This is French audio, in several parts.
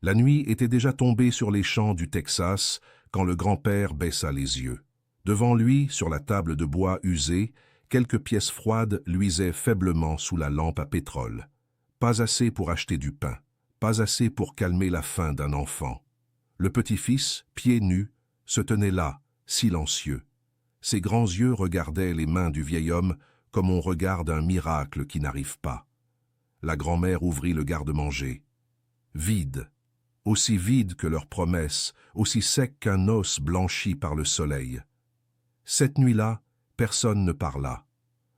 La nuit était déjà tombée sur les champs du Texas quand le grand-père baissa les yeux. Devant lui, sur la table de bois usée, quelques pièces froides luisaient faiblement sous la lampe à pétrole. Pas assez pour acheter du pain, pas assez pour calmer la faim d'un enfant. Le petit-fils, pieds nus, se tenait là, silencieux. Ses grands yeux regardaient les mains du vieil homme comme on regarde un miracle qui n'arrive pas. La grand-mère ouvrit le garde-manger. Vide, aussi vide que leur promesse, aussi sec qu'un os blanchi par le soleil. Cette nuit-là, personne ne parla.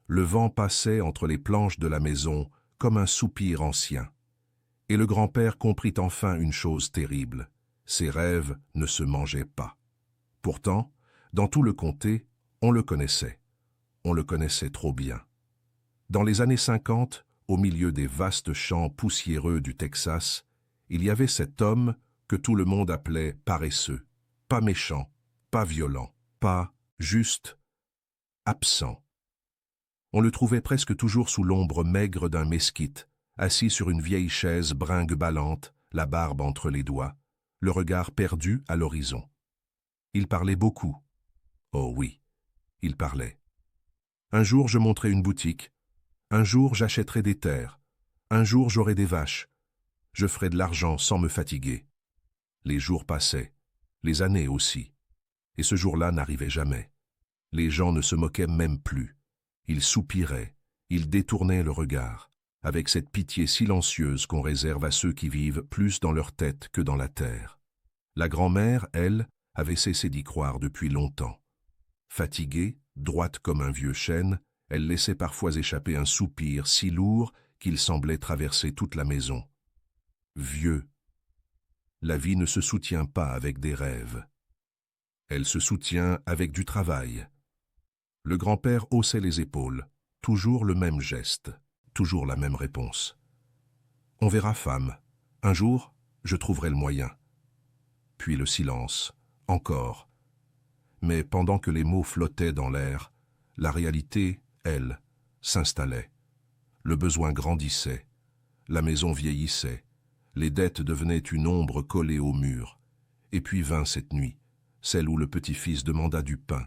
Le vent passait entre les planches de la maison comme un soupir ancien. Et le grand-père comprit enfin une chose terrible. Ses rêves ne se mangeaient pas. Pourtant, dans tout le comté, on le connaissait. On le connaissait trop bien. Dans les années 50, au milieu des vastes champs poussiéreux du Texas, il y avait cet homme que tout le monde appelait paresseux, pas méchant, pas violent, pas juste absent. On le trouvait presque toujours sous l'ombre maigre d'un mesquite, assis sur une vieille chaise brinque-ballante, la barbe entre les doigts, le regard perdu à l'horizon. Il parlait beaucoup. Oh oui, il parlait. Un jour je monterai une boutique, un jour j'achèterai des terres, un jour j'aurai des vaches, je ferai de l'argent sans me fatiguer. Les jours passaient, les années aussi, et ce jour-là n'arrivait jamais. Les gens ne se moquaient même plus. Ils soupiraient, ils détournaient le regard, avec cette pitié silencieuse qu'on réserve à ceux qui vivent plus dans leur tête que dans la terre. La grand-mère, elle, avait cessé d'y croire depuis longtemps. Fatiguée, droite comme un vieux chêne, elle laissait parfois échapper un soupir si lourd qu'il semblait traverser toute la maison. Vieux. La vie ne se soutient pas avec des rêves. Elle se soutient avec du travail. Le grand-père haussait les épaules, toujours le même geste, toujours la même réponse. On verra, femme. Un jour, je trouverai le moyen. Puis le silence, encore. Mais pendant que les mots flottaient dans l'air, la réalité, elle, s'installait. Le besoin grandissait, la maison vieillissait, les dettes devenaient une ombre collée au mur. Et puis vint cette nuit, celle où le petit-fils demanda du pain.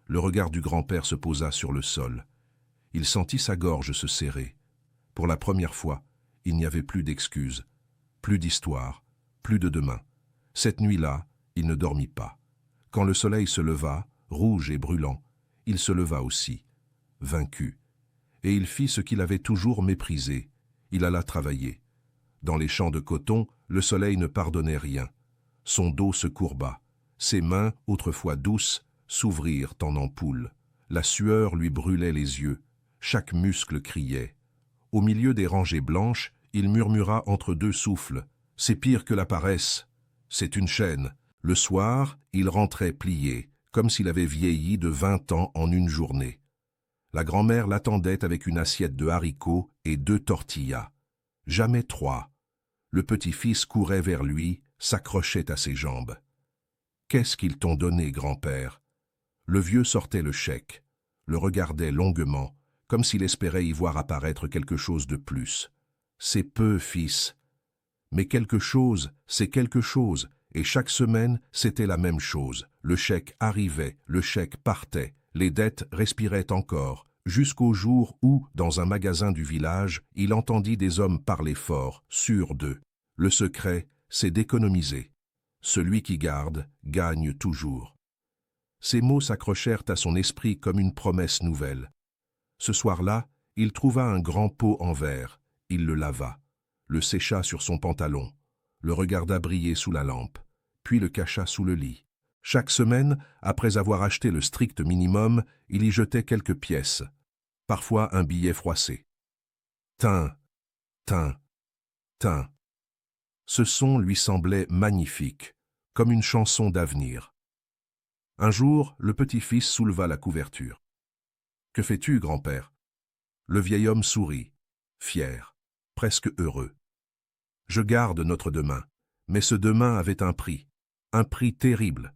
Le regard du grand-père se posa sur le sol. Il sentit sa gorge se serrer. Pour la première fois, il n'y avait plus d'excuses, plus d'histoire, plus de demain. Cette nuit-là, il ne dormit pas. Quand le soleil se leva, rouge et brûlant, il se leva aussi, vaincu. Et il fit ce qu'il avait toujours méprisé. Il alla travailler. Dans les champs de coton, le soleil ne pardonnait rien. Son dos se courba. Ses mains, autrefois douces, s'ouvrirent en ampoules. La sueur lui brûlait les yeux. Chaque muscle criait. Au milieu des rangées blanches, il murmura entre deux souffles. « C'est pire que la paresse. C'est une chaîne. » Le soir, il rentrait plié, comme s'il avait vieilli de 20 ans en une journée. La grand-mère l'attendait avec une assiette de haricots et 2 tortillas. Jamais 3. Le petit-fils courait vers lui, s'accrochait à ses jambes. « Qu'est-ce qu'ils t'ont donné, grand-père » Le vieux sortait le chèque, le regardait longuement, comme s'il espérait y voir apparaître quelque chose de plus. « C'est peu, fils. » Mais quelque chose, c'est quelque chose, et chaque semaine, c'était la même chose. Le chèque arrivait, le chèque partait, les dettes respiraient encore, jusqu'au jour où, dans un magasin du village, il entendit des hommes parler fort, sûrs d'eux. Le secret, c'est d'économiser. Celui qui garde, gagne toujours. Ces mots s'accrochèrent à son esprit comme une promesse nouvelle. Ce soir-là, il trouva un grand pot en verre, il le lava, le sécha sur son pantalon, le regarda briller sous la lampe, puis le cacha sous le lit. Chaque semaine, après avoir acheté le strict minimum, il y jetait quelques pièces, parfois un billet froissé. Tin, tin, tin. Ce son lui semblait magnifique, comme une chanson d'avenir. Un jour, le petit-fils souleva la couverture. « Que fais-tu, grand-père » Le vieil homme sourit, fier, presque heureux. « Je garde notre demain, mais ce demain avait un prix terrible.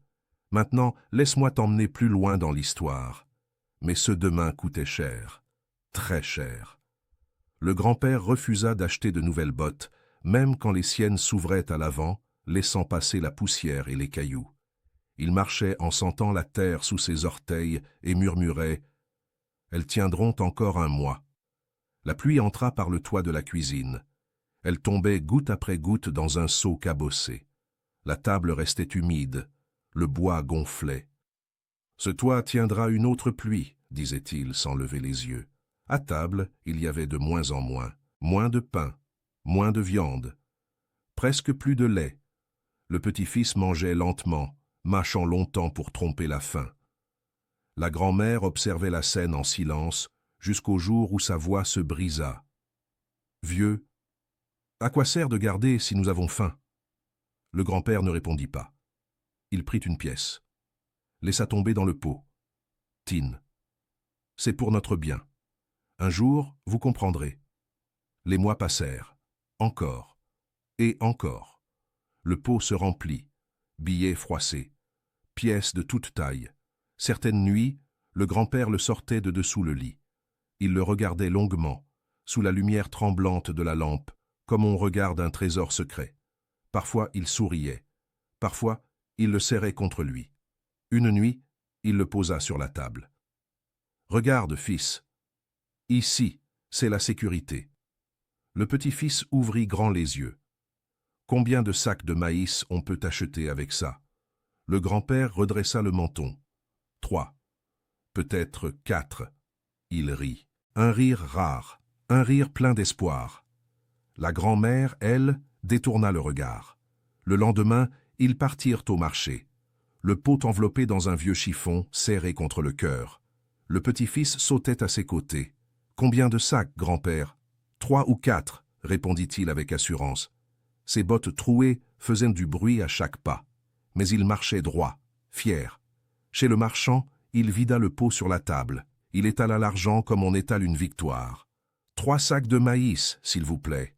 Maintenant, laisse-moi t'emmener plus loin dans l'histoire. » Mais ce demain coûtait cher, très cher. Le grand-père refusa d'acheter de nouvelles bottes, même quand les siennes s'ouvraient à l'avant, laissant passer la poussière et les cailloux. Il marchait en sentant la terre sous ses orteils et murmurait « Elles tiendront encore un mois ». La pluie entra par le toit de la cuisine. Elle tombait goutte après goutte dans un seau cabossé. La table restait humide, le bois gonflait. « Ce toit tiendra une autre pluie », disait-il sans lever les yeux. À table, il y avait de moins en moins de pain, moins de viande, presque plus de lait. Le petit-fils mangeait lentement, mâchant longtemps pour tromper la faim. La grand-mère observait la scène en silence, jusqu'au jour où sa voix se brisa. « Vieux, à quoi sert de garder si nous avons faim ?» Le grand-père ne répondit pas. Il prit une pièce, laissa tomber dans le pot. « Tine, c'est pour notre bien. Un jour, vous comprendrez. » Les mois passèrent, encore, et encore. Le pot se remplit, billets froissés, pièces de toute taille. Certaines nuits, le grand-père le sortait de dessous le lit. Il le regardait longuement, sous la lumière tremblante de la lampe, comme on regarde un trésor secret. Parfois, il souriait. Parfois, il le serrait contre lui. Une nuit, il le posa sur la table. « Regarde, fils. Ici, c'est la sécurité. » Le petit-fils ouvrit grand les yeux. Combien de sacs de maïs on peut acheter avec ça? Le grand-père redressa le menton. 3. Peut-être 4. Il rit. Un rire rare, un rire plein d'espoir. La grand-mère, elle, détourna le regard. Le lendemain, ils partirent au marché. Le pot enveloppé dans un vieux chiffon, serré contre le cœur. Le petit-fils sautait à ses côtés. « Combien de sacs, grand-père ?»« 3 ou 4, répondit-il avec assurance. Ses bottes trouées faisaient du bruit à chaque pas. Mais il marchait droit, fier. Chez le marchand, il vida le pot sur la table. Il étala l'argent comme on étale une victoire. « 3 sacs de maïs, s'il vous plaît. »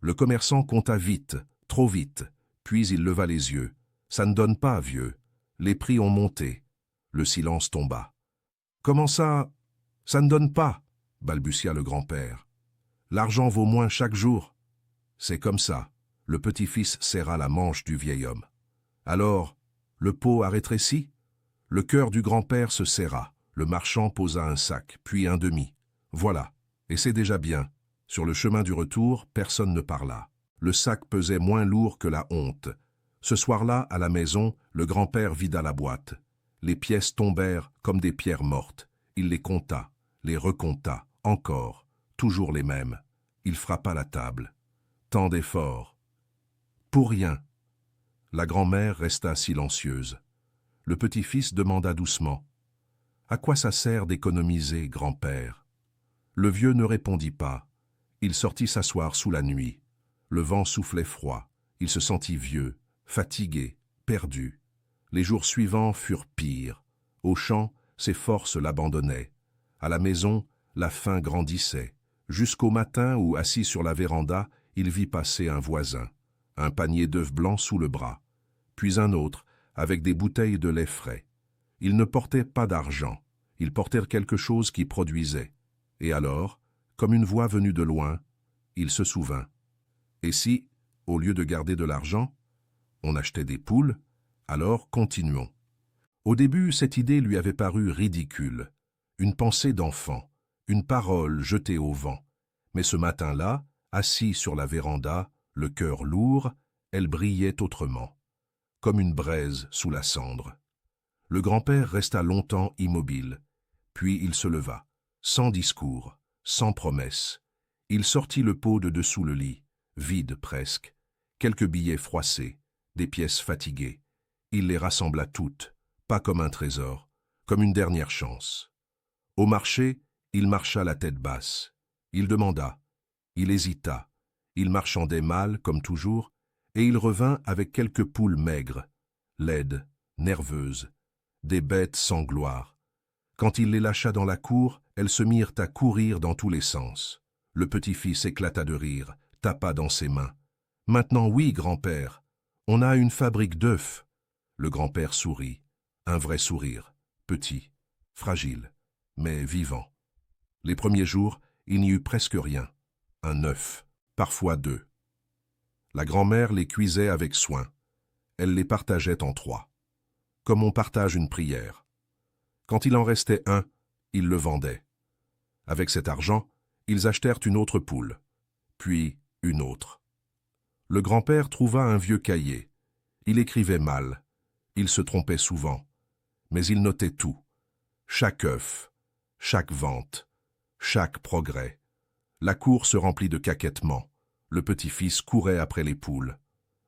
Le commerçant compta vite, trop vite. Puis il leva les yeux. « Ça ne donne pas, vieux. Les prix ont monté. » Le silence tomba. « Comment ça? Ça ne donne pas ?» balbutia le grand-père. « L'argent vaut moins chaque jour. » C'est comme ça. Le petit-fils serra la manche du vieil homme. « Alors, le pot a rétréci ?» Le cœur du grand-père se serra. Le marchand posa un sac, puis un demi. « Voilà, et c'est déjà bien. » Sur le chemin du retour, personne ne parla. Le sac pesait moins lourd que la honte. Ce soir-là, à la maison, le grand-père vida la boîte. Les pièces tombèrent comme des pierres mortes. Il les compta, les recompta, encore, toujours les mêmes. Il frappa la table. Tant d'efforts. Pour rien. La grand-mère resta silencieuse. Le petit-fils demanda doucement. « À quoi ça sert d'économiser, grand-père ?» Le vieux ne répondit pas. Il sortit s'asseoir sous la nuit. Le vent soufflait froid. Il se sentit vieux, fatigué, perdu. Les jours suivants furent pires. Au champ, ses forces l'abandonnaient. À la maison, la faim grandissait. Jusqu'au matin où, assis sur la véranda, il vit passer un voisin. Un panier d'œufs blancs sous le bras. Puis un autre, avec des bouteilles de lait frais. Ils ne portaient pas d'argent. Ils portèrent quelque chose qui produisait. Et alors, comme une voix venue de loin, il se souvint. Et si, au lieu de garder de l'argent, on achetait des poules, alors continuons. Au début, cette idée lui avait paru ridicule. Une pensée d'enfant, une parole jetée au vent. Mais ce matin-là, assis sur la véranda, le cœur lourd, elle brillait autrement, comme une braise sous la cendre. Le grand-père resta longtemps immobile, puis il se leva, sans discours, sans promesse. Il sortit le pot de dessous le lit, vide presque, quelques billets froissés, des pièces fatiguées. Il les rassembla toutes, pas comme un trésor, comme une dernière chance. Au marché, il marcha la tête basse. Il demanda, il hésita, il marchandait mal, comme toujours, et il revint avec quelques poules maigres, laides, nerveuses, des bêtes sans gloire. Quand il les lâcha dans la cour, elles se mirent à courir dans tous les sens. Le petit-fils éclata de rire, tapa dans ses mains. « Maintenant oui, grand-père, on a une fabrique d'œufs. » Le grand-père sourit, un vrai sourire, petit, fragile, mais vivant. Les premiers jours, il n'y eut presque rien. Un œuf, parfois 2. La grand-mère les cuisait avec soin. Elle les partageait en 3. Comme on partage une prière. Quand il en restait un, ils le vendaient. Avec cet argent, ils achetèrent une autre poule, puis une autre. Le grand-père trouva un vieux cahier. Il écrivait mal, il se trompait souvent, mais il notait tout. Chaque œuf, chaque vente, chaque progrès. La cour se remplit de caquettements. Le petit-fils courait après les poules.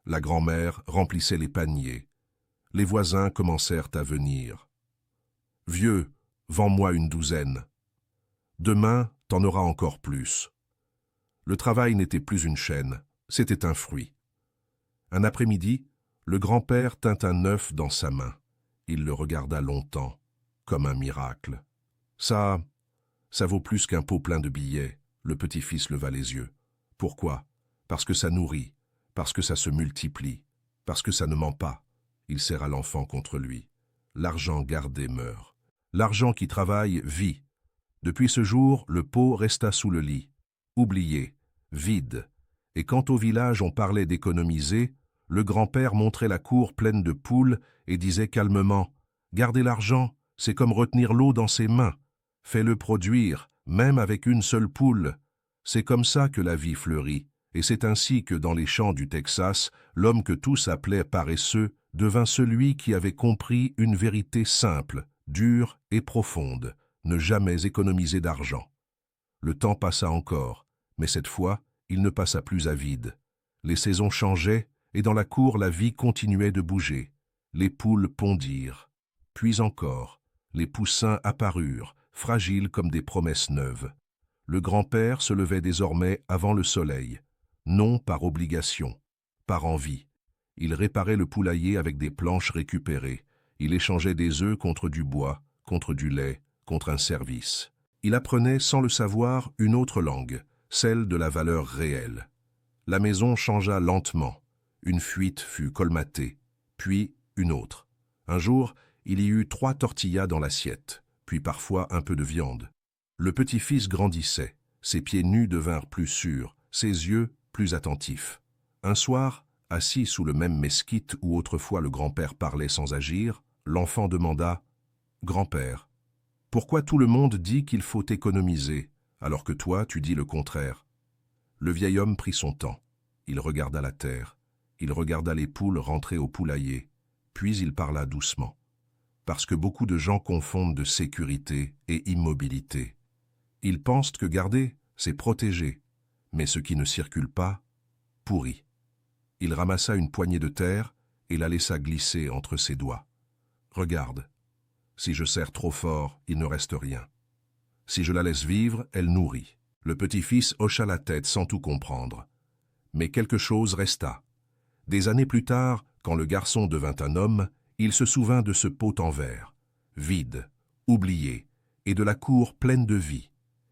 La grand-mère remplissait les paniers. Les voisins commencèrent à venir. « Vieux, vends-moi une 12. Demain, t'en auras encore plus. » Le travail n'était plus une chaîne, c'était un fruit. Un après-midi, le grand-père tint un œuf dans sa main. Il le regarda longtemps, comme un miracle. « Ça vaut plus qu'un pot plein de billets. » Le petit-fils leva les yeux. « Pourquoi ? Parce que ça nourrit, parce que ça se multiplie, parce que ça ne ment pas. » Il serra l'enfant contre lui. « L'argent gardé meurt. L'argent qui travaille vit. » Depuis ce jour, le pot resta sous le lit, oublié, vide. Et quand au village on parlait d'économiser, le grand-père montrait la cour pleine de poules et disait calmement « Garder l'argent, c'est comme retenir l'eau dans ses mains. Fais-le produire, même avec une seule poule. C'est comme ça que la vie fleurit. Et c'est ainsi que dans les champs du Texas, l'homme que tous appelaient paresseux devint celui qui avait compris une vérité simple, dure et profonde, ne jamais économiser d'argent. Le temps passa encore, mais cette fois, il ne passa plus à vide. Les saisons changeaient, et dans la cour la vie continuait de bouger. Les poules pondirent. Puis encore, les poussins apparurent, fragiles comme des promesses neuves. Le grand-père se levait désormais avant le soleil, non par obligation, par envie. Il réparait le poulailler avec des planches récupérées. Il échangeait des œufs contre du bois, contre du lait, contre un service. Il apprenait sans le savoir une autre langue, celle de la valeur réelle. La maison changea lentement. Une fuite fut colmatée, puis une autre. Un jour, il y eut 3 tortillas dans l'assiette, puis parfois un peu de viande. Le petit-fils grandissait, ses pieds nus devinrent plus sûrs, ses yeux plus attentifs. Un soir, assis sous le même mesquite où autrefois le grand-père parlait sans agir, l'enfant demanda « Grand-père, pourquoi tout le monde dit qu'il faut économiser, alors que toi, tu dis le contraire ?» Le vieil homme prit son temps. Il regarda la terre. Il regarda les poules rentrer au poulailler. Puis il parla doucement. Parce que beaucoup de gens confondent de sécurité et immobilité. Ils pensent que garder, c'est protéger. Mais ce qui ne circule pas, pourrit. Il ramassa une poignée de terre et la laissa glisser entre ses doigts. Regarde. Si je serre trop fort, il ne reste rien. Si je la laisse vivre, elle nourrit. Le petit-fils hocha la tête sans tout comprendre. Mais quelque chose resta. Des années plus tard, quand le garçon devint un homme, il se souvint de ce pot en verre, vide, oublié, et de la cour pleine de vie.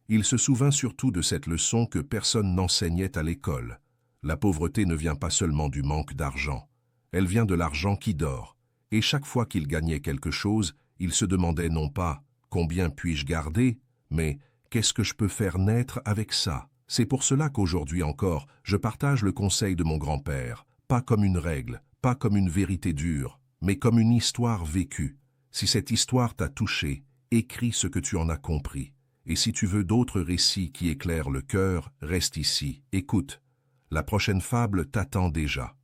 Il se souvint surtout de cette leçon que personne n'enseignait à l'école. La pauvreté ne vient pas seulement du manque d'argent. Elle vient de l'argent qui dort. Et chaque fois qu'il gagnait quelque chose, il se demandait non pas « combien puis-je garder ?» mais « qu'est-ce que je peux faire naître avec ça ?» C'est pour cela qu'aujourd'hui encore, je partage le conseil de mon grand-père, pas comme une règle, pas comme une vérité dure, mais comme une histoire vécue. Si cette histoire t'a touché, écris ce que tu en as compris. Et si tu veux d'autres récits qui éclairent le cœur, reste ici, écoute. La prochaine fable t'attend déjà.